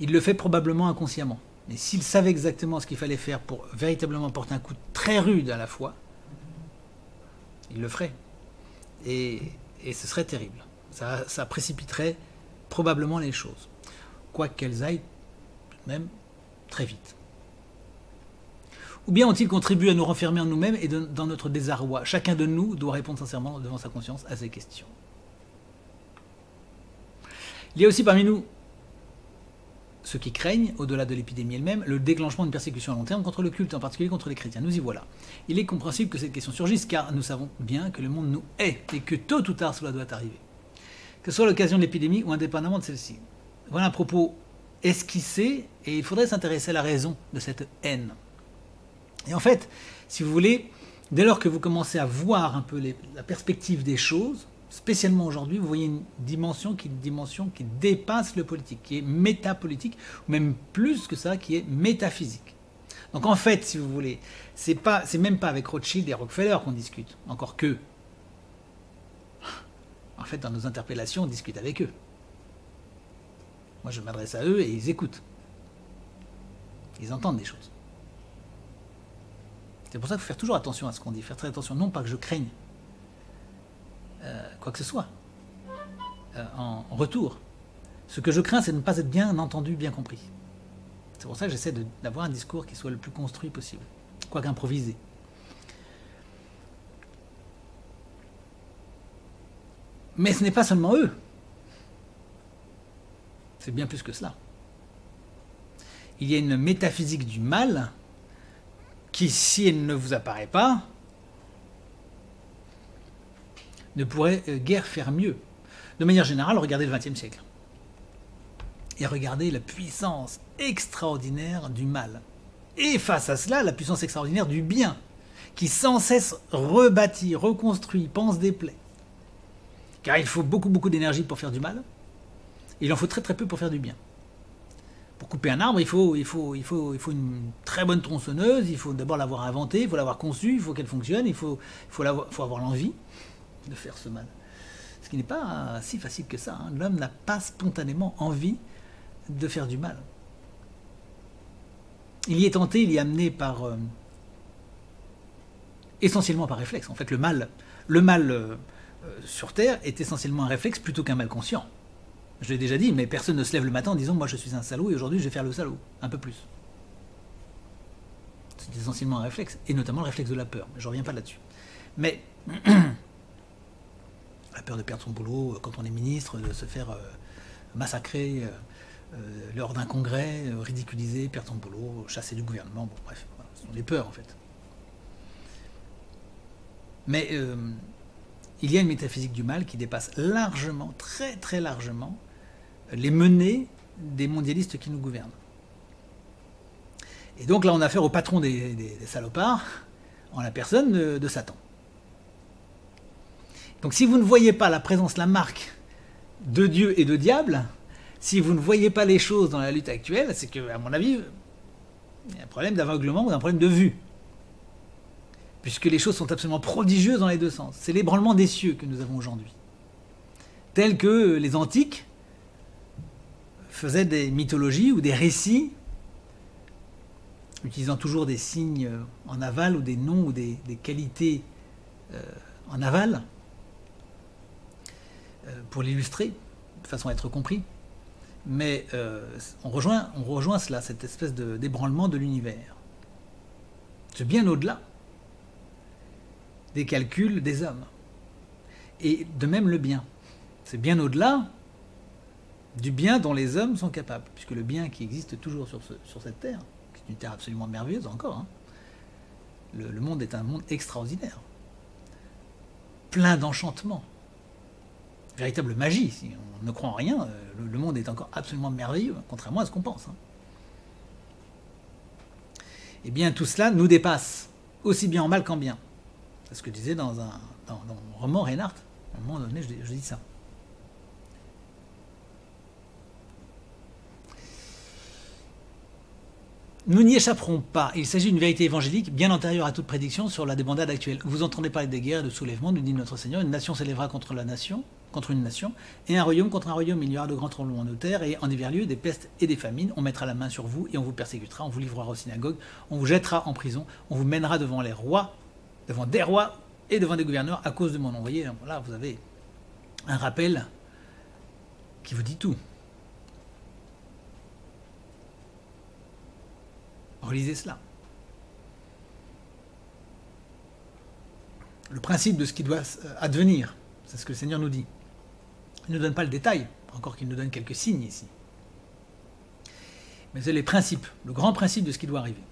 Il le fait probablement inconsciemment. Mais s'il savait exactement ce qu'il fallait faire pour véritablement porter un coup très rude à la foi, il le ferait. Et ce serait terrible. Ça précipiterait probablement les choses. Quoi qu'elles aillent tout de même très vite. Ou bien ont-ils contribué à nous renfermer en nous-mêmes et dans notre désarroi? Chacun de nous doit répondre sincèrement devant sa conscience à ces questions. Il y a aussi parmi nous ceux qui craignent, au-delà de l'épidémie elle-même, le déclenchement d'une persécution à long terme contre le culte, en particulier contre les chrétiens. Nous y voilà. Il est compréhensible que cette question surgisse, car nous savons bien que le monde nous hait, et que tôt ou tard cela doit arriver. Que ce soit l'occasion de l'épidémie ou indépendamment de celle-ci. Voilà un propos esquissé, et il faudrait s'intéresser à la raison de cette haine. Et en fait, si vous voulez, dès lors que vous commencez à voir un peu la perspective des choses, spécialement aujourd'hui, vous voyez une dimension qui dépasse le politique, qui est métapolitique, ou même plus que ça, qui est métaphysique. Donc en fait, si vous voulez, c'est même pas avec Rothschild et Rockefeller qu'on discute, encore que. En fait, dans nos interpellations, on discute avec eux. Moi, je m'adresse à eux et ils écoutent. Ils entendent des choses. C'est pour ça qu'il faut faire toujours attention à ce qu'on dit, faire très attention, non pas que je craigne quoi que ce soit en retour. Ce que je crains, c'est de ne pas être bien entendu, bien compris. C'est pour ça que j'essaie d'avoir un discours qui soit le plus construit possible, quoique improvisé. Mais ce n'est pas seulement eux. C'est bien plus que cela. Il y a une métaphysique du mal qui, si elle ne vous apparaît pas, ne pourrait guère faire mieux. De manière générale, regardez le XXe siècle. Et regardez la puissance extraordinaire du mal. Et face à cela, la puissance extraordinaire du bien, qui sans cesse rebâtit, reconstruit, pense des plaies. Car il faut beaucoup d'énergie pour faire du mal. Et il en faut très peu pour faire du bien. Pour couper un arbre, il faut une très bonne tronçonneuse, il faut d'abord l'avoir inventée, il faut l'avoir conçue, il faut qu'elle fonctionne, il faut avoir l'envie de faire ce mal. Ce qui n'est pas si facile que ça. Hein. L'homme n'a pas spontanément envie de faire du mal. Il y est tenté, il y est amené essentiellement par réflexe. En fait, le mal sur Terre est essentiellement un réflexe plutôt qu'un mal conscient. Je l'ai déjà dit, mais personne ne se lève le matin en disant « moi je suis un salaud et aujourd'hui je vais faire le salaud ». Un peu plus. C'est essentiellement un réflexe, et notamment le réflexe de la peur. Je ne reviens pas là-dessus. Mais la peur de perdre son boulot quand on est ministre, de se faire massacrer lors d'un congrès, ridiculiser, perdre son boulot, chasser du gouvernement, bon bref, voilà, ce sont des peurs en fait. Mais il y a une métaphysique du mal qui dépasse largement, très largement, les menées des mondialistes qui nous gouvernent. Et donc là, on a affaire au patron des salopards, en la personne de Satan. Donc si vous ne voyez pas la présence, la marque de Dieu et de diable, si vous ne voyez pas les choses dans la lutte actuelle, c'est que, à mon avis, il y a un problème d'aveuglement ou un problème de vue. Puisque les choses sont absolument prodigieuses dans les deux sens. C'est l'ébranlement des cieux que nous avons aujourd'hui. Tel que les antiques faisaient des mythologies ou des récits, utilisant toujours des signes en aval ou des noms ou des qualités en aval, pour l'illustrer, de façon à être compris. Mais on rejoint cela, cette espèce d'ébranlement de l'univers. C'est bien au-delà des calculs des hommes. Et de même le bien. C'est bien au-delà du bien dont les hommes sont capables. Puisque le bien qui existe toujours sur cette terre, qui est une terre absolument merveilleuse encore, hein, le monde est un monde extraordinaire. Plein d'enchantements. Véritable magie. Si on ne croit en rien, le monde est encore absolument merveilleux, contrairement à ce qu'on pense. Hein. Eh bien, tout cela nous dépasse, aussi bien en mal qu'en bien. C'est ce que je disais dans mon roman Reinhardt. À un moment donné, je dis ça. Nous n'y échapperons pas. Il s'agit d'une vérité évangélique bien antérieure à toute prédiction sur la débandade actuelle. Vous entendez parler des guerres et de soulèvements, nous dit notre Seigneur. Une nation s'élèvera contre une nation, et un royaume contre un royaume. Il y aura de grands tremblements de terre, et en divers lieux, des pestes et des famines. On mettra la main sur vous, et on vous persécutera, on vous livrera aux synagogues, on vous jettera en prison, on vous mènera devant les rois, devant des rois et devant des gouverneurs à cause de mon nom. Vous voyez, là, vous avez un rappel qui vous dit tout. Relisez cela. Le principe de ce qui doit advenir, c'est ce que le Seigneur nous dit. Il ne nous donne pas le détail, encore qu'il nous donne quelques signes ici. Mais c'est les principes, le grand principe de ce qui doit arriver.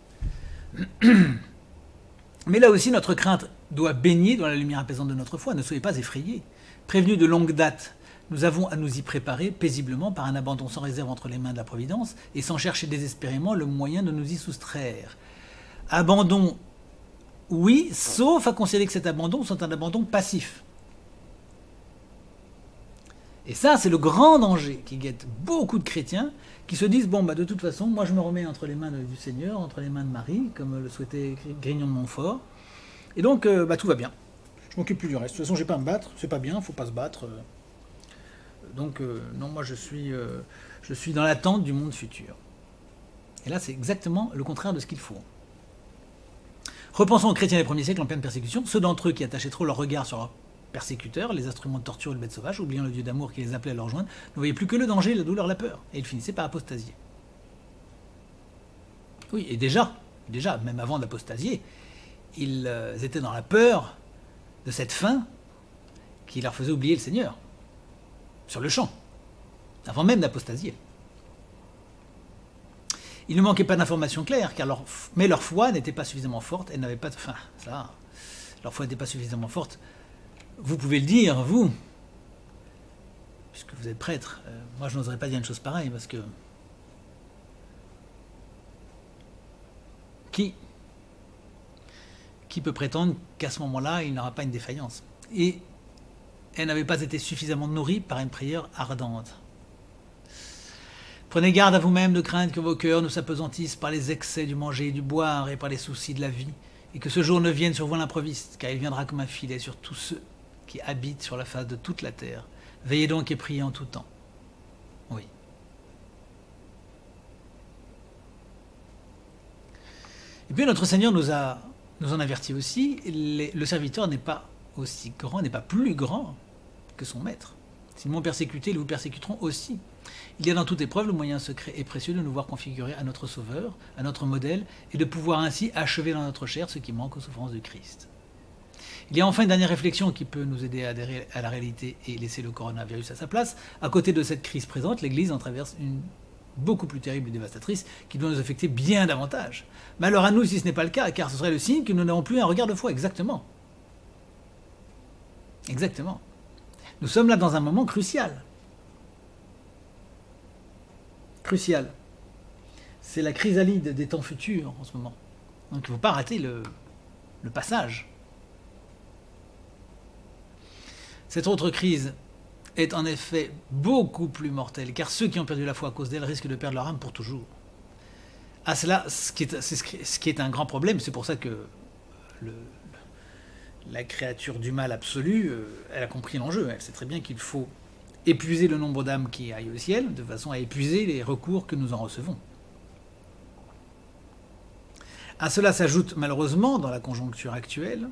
Mais là aussi, notre crainte doit baigner dans la lumière apaisante de notre foi. Ne soyez pas effrayés. Prévenus de longue date, nous avons à nous y préparer paisiblement par un abandon sans réserve entre les mains de la Providence et sans chercher désespérément le moyen de nous y soustraire. Abandon, oui, sauf à considérer que cet abandon soit un abandon passif. Et ça, c'est le grand danger qui guette beaucoup de chrétiens qui se disent, bon, bah, de toute façon, moi je me remets entre les mains du Seigneur, entre les mains de Marie, comme le souhaitait Grignon de Montfort, et donc bah, tout va bien. Je m'occupe plus du reste. De toute façon, j'ai pas à me battre, c'est pas bien, faut pas se battre. Donc non, moi je suis dans l'attente du monde futur. Et là, c'est exactement le contraire de ce qu'il faut. Repensons aux chrétiens des premiers siècles en pleine persécution, ceux d'entre eux qui attachaient trop leur regard sur leurs persécuteurs, les instruments de torture et de bêtes sauvages, oubliant le Dieu d'amour qui les appelait à leur joindre, ne voyaient plus que le danger, la douleur, la peur, et ils finissaient par apostasier. Oui, et déjà, même avant d'apostasier, ils étaient dans la peur de cette fin qui leur faisait oublier le Seigneur, sur le champ, avant même d'apostasier. Il ne manquait pas d'informations claires, mais leur foi n'était pas suffisamment forte, elle n'avait pas de fin. Leur foi n'était pas suffisamment forte. Vous pouvez le dire, vous, puisque vous êtes prêtre. Moi, je n'oserais pas dire une chose pareille, parce que qui peut prétendre qu'à ce moment-là, il n'aura pas une défaillance? Et elle n'avait pas été suffisamment nourrie par une prière ardente. Prenez garde à vous-même de craindre que vos cœurs ne s'apesantissent par les excès du manger et du boire et par les soucis de la vie, et que ce jour ne vienne sur vous l'improviste, car il viendra comme un filet sur tous ceux qui habitent sur la face de toute la terre. Veillez donc et priez en tout temps. Oui. Et puis notre Seigneur nous en avertit aussi, le serviteur n'est pas aussi grand, n'est pas plus grand que son maître. S'ils m'ont persécuté, ils vous persécuteront aussi. Il y a dans toute épreuve le moyen secret et précieux de nous voir configurés à notre Sauveur, à notre modèle, et de pouvoir ainsi achever dans notre chair ce qui manque aux souffrances du Christ. Il y a enfin une dernière réflexion qui peut nous aider à adhérer à la réalité et laisser le coronavirus à sa place. À côté de cette crise présente, l'Église en traverse une beaucoup plus terrible et dévastatrice qui doit nous affecter bien davantage. Mais alors à nous si ce n'est pas le cas, car ce serait le signe que nous n'avons plus un regard de foi, exactement. Exactement. Nous sommes là dans un moment crucial. Crucial. C'est la chrysalide des temps futurs en ce moment. Donc il ne faut pas rater le passage. Cette autre crise est en effet beaucoup plus mortelle, car ceux qui ont perdu la foi à cause d'elle risquent de perdre leur âme pour toujours. À cela, ce qui est un grand problème, c'est pour ça que la créature du mal absolu, elle a compris l'enjeu. Elle sait très bien qu'il faut épuiser le nombre d'âmes qui aillent au ciel, de façon à épuiser les recours que nous en recevons. À cela s'ajoute malheureusement, dans la conjoncture actuelle,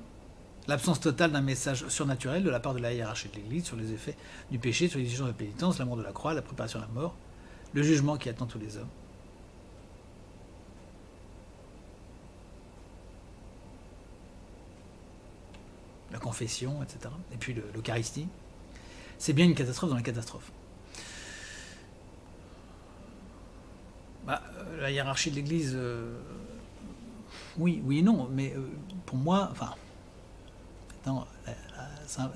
l'absence totale d'un message surnaturel de la part de la hiérarchie de l'Église sur les effets du péché, sur l'exigence de la pénitence, l'amour de la croix, la préparation à la mort, le jugement qui attend tous les hommes. La confession, etc. Et puis l'Eucharistie. C'est bien une catastrophe dans la catastrophe. La hiérarchie de l'Église, oui et non, mais pour moi,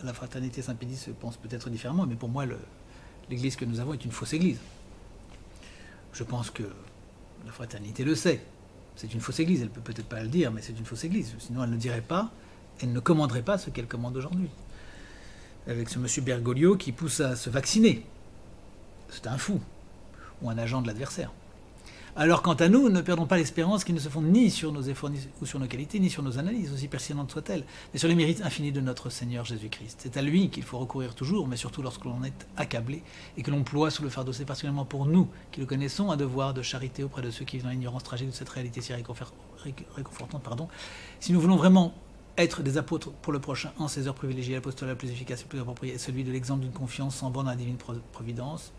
la fraternité Saint-Pédis se pense peut-être différemment, mais pour moi, l'Église que nous avons est une fausse Église. Je pense que la fraternité le sait. C'est une fausse Église, elle peut peut-être pas le dire, mais c'est une fausse Église. Sinon, elle ne dirait pas, elle ne commanderait pas ce qu'elle commande aujourd'hui. Avec ce monsieur Bergoglio qui pousse à se vacciner. C'est un fou, ou un agent de l'adversaire. Alors quant à nous, ne perdons pas l'espérance qui ne se fonde ni sur nos efforts, ni sur nos qualités, ni sur nos analyses, aussi pertinentes soient-elles, mais sur les mérites infinis de notre Seigneur Jésus-Christ. C'est à lui qu'il faut recourir toujours, mais surtout lorsque l'on est accablé, et que l'on ploie sous le fardeau. C'est particulièrement pour nous, qui le connaissons, un devoir de charité auprès de ceux qui vivent dans l'ignorance tragique de cette réalité si réconfortante. Si nous voulons vraiment être des apôtres pour le prochain en ces heures privilégiées, l'apostolat le plus efficace et le plus approprié est celui de l'exemple d'une confiance sans borne dans la divine providence.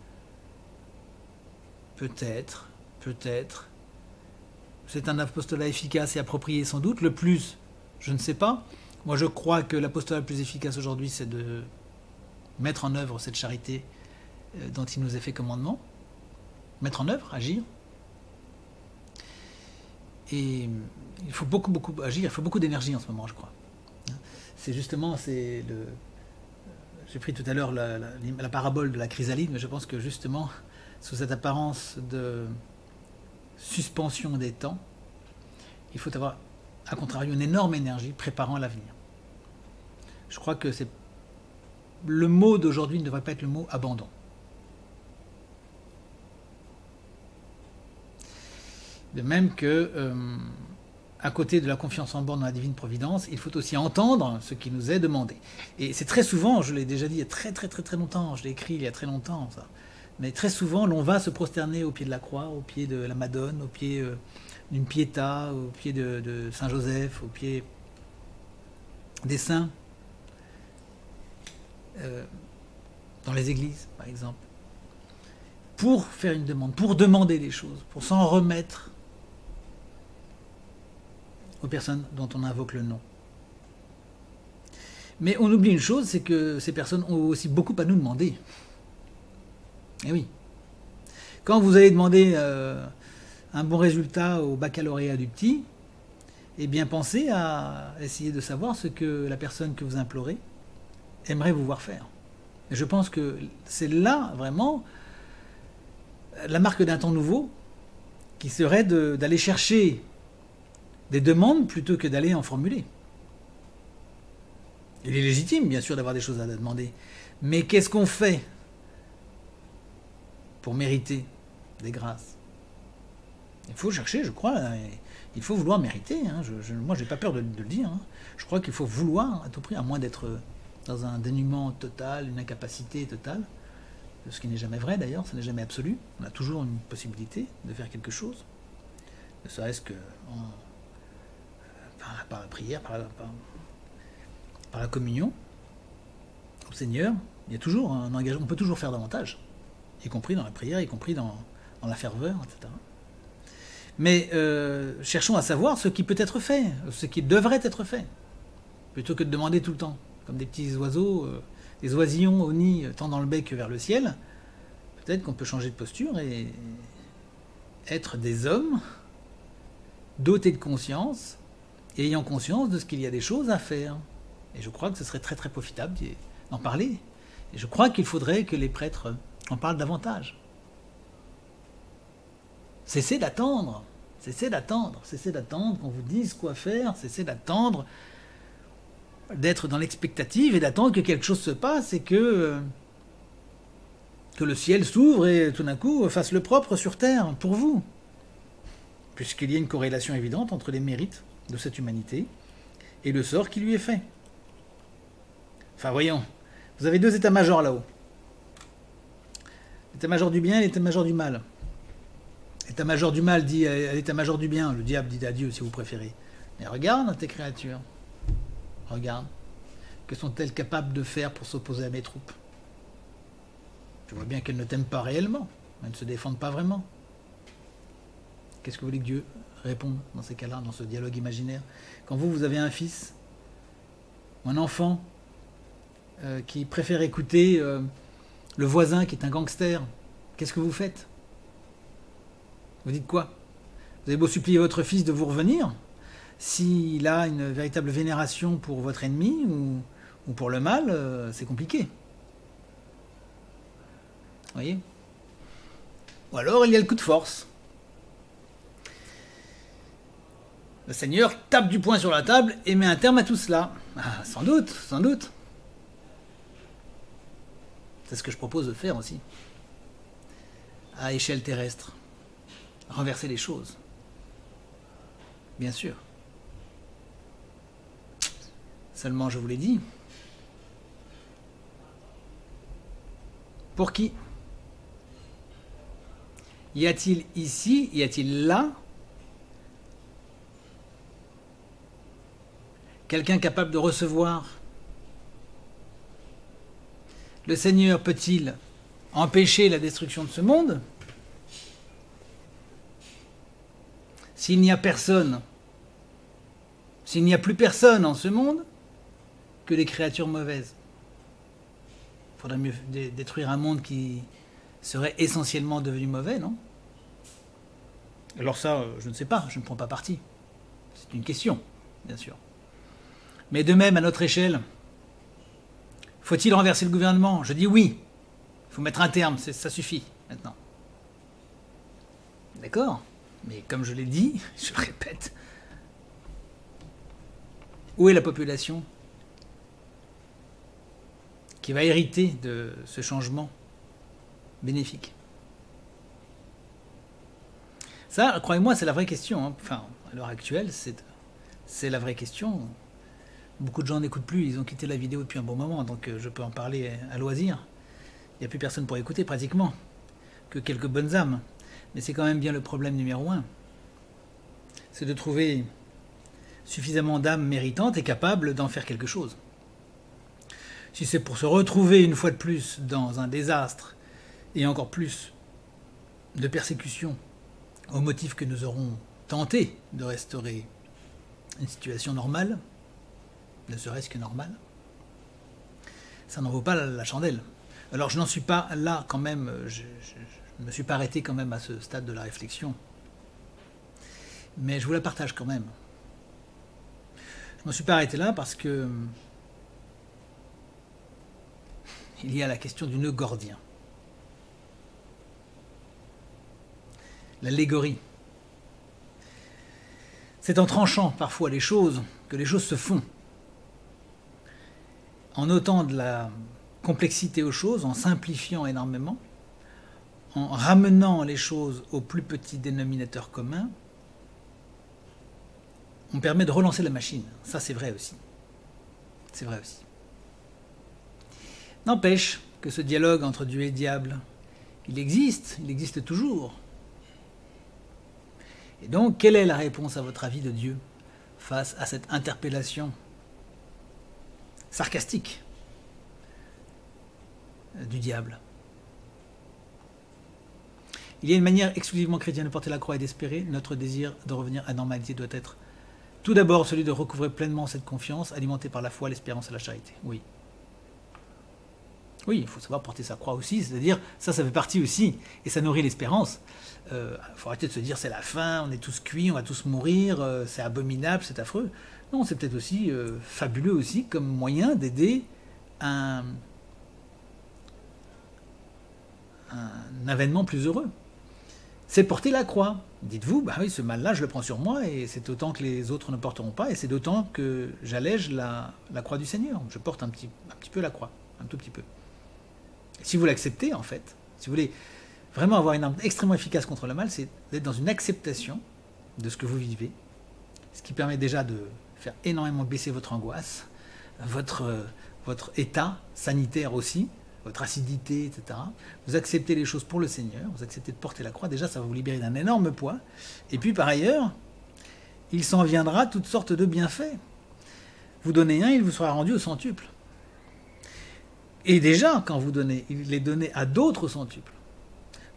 Peut-être, c'est un apostolat efficace et approprié sans doute. Le plus, je ne sais pas. Moi, je crois que l'apostolat le plus efficace aujourd'hui, c'est de mettre en œuvre cette charité dont il nous est fait commandement. Mettre en œuvre, agir. Et il faut beaucoup agir, il faut beaucoup d'énergie en ce moment, je crois. C'est justement, j'ai pris tout à l'heure la parabole de la chrysalide, mais je pense que justement, sous cette apparence de suspension des temps, il faut avoir, à contrario, une énorme énergie préparant l'avenir. Je crois que le mot d'aujourd'hui ne devrait pas être le mot abandon. De même que, à côté de la confiance en borne dans la divine providence, il faut aussi entendre ce qui nous est demandé. Et c'est très souvent, je l'ai déjà dit il y a très longtemps, je l'ai écrit il y a très longtemps, ça. Mais très souvent, l'on va se prosterner au pied de la croix, au pied de la Madone, au pied d'une Pietà, au pied de Saint Joseph, au pied des saints, dans les églises, par exemple, pour faire une demande, pour demander des choses, pour s'en remettre aux personnes dont on invoque le nom. Mais on oublie une chose, c'est que ces personnes ont aussi beaucoup à nous demander. Eh oui. Quand vous allez demander un bon résultat au baccalauréat du petit, eh bien pensez à essayer de savoir ce que la personne que vous implorez aimerait vous voir faire. Et je pense que c'est là, vraiment, la marque d'un temps nouveau, qui serait d'aller chercher des demandes plutôt que d'aller en formuler. Il est légitime, bien sûr, d'avoir des choses à demander. Mais qu'est-ce qu'on fait pour mériter des grâces? Il faut chercher, je crois, il faut vouloir mériter. Hein. Moi, je n'ai pas peur de le dire. Hein. Je crois qu'il faut vouloir à tout prix, à moins d'être dans un dénuement total, une incapacité totale, ce qui n'est jamais vrai d'ailleurs, ce n'est jamais absolu. On a toujours une possibilité de faire quelque chose, ne serait-ce que par la prière, par la communion au Seigneur. Il y a toujours un engagement, on peut toujours faire davantage, y compris dans la prière, y compris dans la ferveur, etc. Mais cherchons à savoir ce qui peut être fait, ce qui devrait être fait, plutôt que de demander tout le temps, comme des petits oiseaux, des oisillons au nid tendant le bec vers le ciel. Peut-être qu'on peut changer de posture et être des hommes dotés de conscience et ayant conscience de ce qu'il y a des choses à faire. Et je crois que ce serait très profitable d'en parler. Et je crois qu'il faudrait que les prêtres en parlent davantage. Cessez d'attendre, cessez d'attendre qu'on vous dise quoi faire, cessez d'attendre, d'être dans l'expectative et d'attendre que quelque chose se passe et que le ciel s'ouvre et tout d'un coup fasse le propre sur terre pour vous. Puisqu'il y a une corrélation évidente entre les mérites de cette humanité et le sort qui lui est fait. Enfin voyons, vous avez deux états-majors là-haut. L'état-major du bien et l'état-major du mal. L'état-major du mal dit à l'état-major du bien, le diable dit à Dieu si vous préférez. Mais regarde tes créatures. Regarde. Que sont-elles capables de faire pour s'opposer à mes troupes? Je vois bien qu'elles ne t'aiment pas réellement. Elles ne se défendent pas vraiment. Qu'est-ce que vous voulez que Dieu réponde dans ces cas-là, dans ce dialogue imaginaire? Quand vous avez un fils ou un enfant qui préfère écouter le voisin qui est un gangster, qu'est-ce que vous faites? Vous dites quoi? Vous avez beau supplier votre fils de vous revenir, s'il a une véritable vénération pour votre ennemi ou pour le mal, c'est compliqué. Vous voyez? Ou alors il y a le coup de force. Le Seigneur tape du poing sur la table et met un terme à tout cela. Ah, sans doute, sans doute. C'est ce que je propose de faire aussi. À échelle terrestre. Renverser les choses. Bien sûr. Seulement, je vous l'ai dit. Pour qui? Y a-t-il ici, y a-t-il là quelqu'un capable de recevoir? Le Seigneur peut-il empêcher la destruction de ce monde? S'il n'y a personne, s'il n'y a plus personne en ce monde que des créatures mauvaises, il faudrait mieux détruire un monde qui serait essentiellement devenu mauvais, non? Alors ça, je ne sais pas, je ne prends pas parti. C'est une question, bien sûr. Mais de même, à notre échelle, faut-il renverser le gouvernement? Je dis oui. Il faut mettre un terme, ça suffit maintenant. D'accord? Mais comme je l'ai dit, je le répète, où est la population qui va hériter de ce changement bénéfique? Ça, croyez-moi, c'est la vraie question. Hein. Enfin, à l'heure actuelle, c'est la vraie question. Beaucoup de gens n'écoutent plus, ils ont quitté la vidéo depuis un bon moment, donc je peux en parler à loisir. Il n'y a plus personne pour écouter, pratiquement, que quelques bonnes âmes. Mais c'est quand même bien le problème numéro 1. C'est de trouver suffisamment d'âmes méritantes et capables d'en faire quelque chose. Si c'est pour se retrouver une fois de plus dans un désastre, et encore plus de persécution, au motif que nous aurons tenté de restaurer une situation normale, ne serait-ce que normale, ça n'en vaut pas la chandelle. Alors je n'en suis pas là quand même, je ne me suis pas arrêté quand même à ce stade de la réflexion, mais je vous la partage quand même. Je ne me suis pas arrêté là parce que il y a la question du nœud gordien. L'allégorie. C'est en tranchant parfois les choses que les choses se font. En ôtant de la complexité aux choses, en simplifiant énormément, en ramenant les choses au plus petit dénominateur commun, on permet de relancer la machine. Ça, c'est vrai aussi. C'est vrai aussi. N'empêche que ce dialogue entre Dieu et diable, il existe toujours. Et donc, quelle est la réponse, à votre avis, de Dieu face à cette interpellation sarcastique du diable? Il y a une manière exclusivement chrétienne de porter la croix et d'espérer. Notre désir de revenir à la normalité doit être tout d'abord celui de recouvrer pleinement cette confiance, alimentée par la foi, l'espérance et la charité. Oui. Oui, il faut savoir porter sa croix aussi, c'est-à-dire, ça fait partie aussi, et ça nourrit l'espérance. Il faut arrêter de se dire c'est la fin, on est tous cuits, on va tous mourir, c'est abominable, c'est affreux. Non, c'est peut-être aussi fabuleux aussi comme moyen d'aider un avènement plus heureux. C'est porter la croix. Dites-vous, bah oui, ce mal-là, je le prends sur moi, et c'est autant que les autres ne porteront pas, et c'est d'autant que j'allège la croix du Seigneur. Je porte un petit peu la croix, un tout petit peu. Si vous l'acceptez, en fait, si vous voulez vraiment avoir une arme extrêmement efficace contre le mal, c'est d'être dans une acceptation de ce que vous vivez, ce qui permet déjà de faire énormément baisser votre angoisse, votre état sanitaire aussi, votre acidité, etc. Vous acceptez les choses pour le Seigneur, vous acceptez de porter la croix, déjà ça va vous libérer d'un énorme poids. Et puis par ailleurs, il s'en viendra toutes sortes de bienfaits. Vous donnez un, il vous sera rendu au centuple. Et déjà, quand vous donnez, il est donné à d'autres au centuple.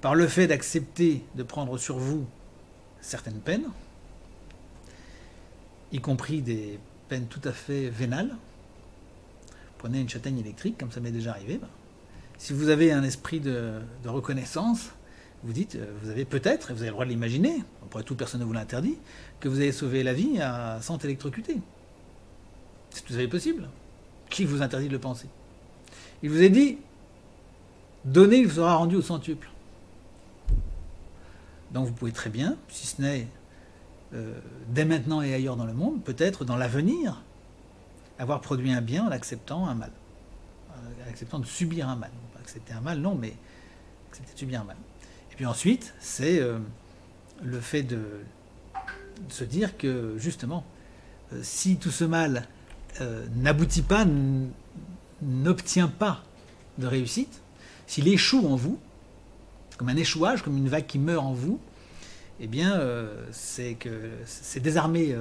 Par le fait d'accepter de prendre sur vous certaines peines, y compris des peines tout à fait vénales. Prenez une châtaigne électrique, comme ça m'est déjà arrivé. Si vous avez un esprit de reconnaissance, vous dites, vous avez peut-être, et vous avez le droit de l'imaginer, après tout personne ne vous l'interdit, que vous avez sauvé la vie à 100 électrocutés. C'est tout à fait possible. Qui vous interdit de le penser? Il vous est dit, donner, il vous sera rendu au centuple. Donc vous pouvez très bien, si ce n'est dès maintenant et ailleurs dans le monde, peut-être dans l'avenir, avoir produit un bien en acceptant un mal. En acceptant de subir un mal. Pas accepter un mal, non, mais accepter de subir un mal. Et puis ensuite, c'est le fait de se dire que, justement, si tout ce mal n'aboutit pas, n'obtient pas de réussite, s'il échoue en vous, comme un échouage, comme une vague qui meurt en vous, eh bien, c'est désarmer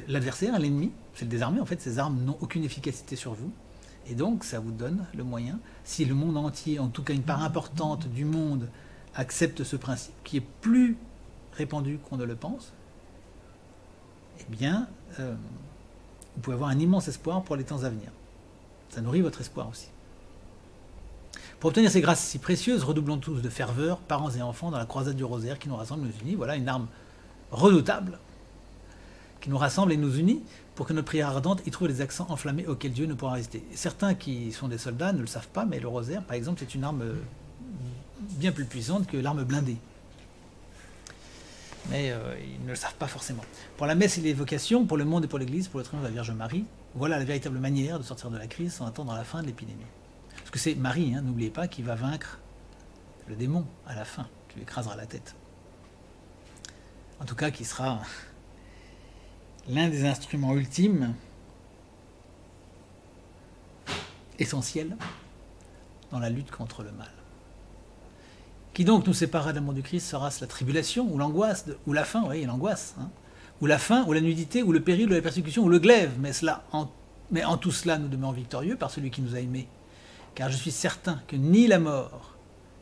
l'adversaire, l'ennemi, c'est le désarmer. En fait, ces armes n'ont aucune efficacité sur vous. Et donc, ça vous donne le moyen, si le monde entier, en tout cas une part importante du monde, accepte ce principe, qui est plus répandu qu'on ne le pense, eh bien, vous pouvez avoir un immense espoir pour les temps à venir. Ça nourrit votre espoir aussi. Pour obtenir ces grâces si précieuses, redoublons tous de ferveur, parents et enfants, dans la croisade du rosaire qui nous rassemble et nous unit. Voilà une arme redoutable qui nous rassemble et nous unit pour que notre prière ardente y trouve les accents enflammés auxquels Dieu ne pourra résister. Certains qui sont des soldats ne le savent pas, mais le rosaire, par exemple, c'est une arme bien plus puissante que l'arme blindée. Mais ils ne le savent pas forcément. Pour la messe et l'évocation, pour le monde et pour l'Église, pour le triomphe de la Vierge Marie, voilà la véritable manière de sortir de la crise sans attendre la fin de l'épidémie. Parce que c'est Marie, hein, n'oubliez pas, qui va vaincre le démon à la fin, qui lui écrasera la tête. En tout cas, qui sera l'un des instruments ultimes, essentiels, dans la lutte contre le mal. Qui donc nous séparera de l'amour du Christ? Sera-ce la tribulation, ou l'angoisse, ou la faim, oui, l'angoisse, hein, ou la faim, ou la nudité, ou le péril, ou la persécution, ou le glaive, mais en tout cela nous demeurons victorieux par celui qui nous a aimés. Car je suis certain que ni la mort,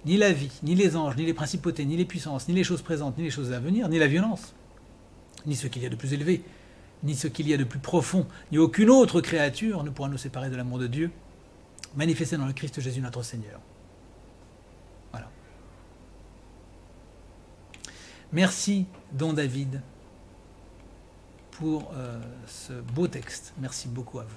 ni la vie, ni les anges, ni les principautés, ni les puissances, ni les choses présentes, ni les choses à venir, ni la violence, ni ce qu'il y a de plus élevé, ni ce qu'il y a de plus profond, ni aucune autre créature ne pourra nous séparer de l'amour de Dieu, manifesté dans le Christ Jésus notre Seigneur. Voilà. Merci, Don David, pour ce beau texte. Merci beaucoup à vous.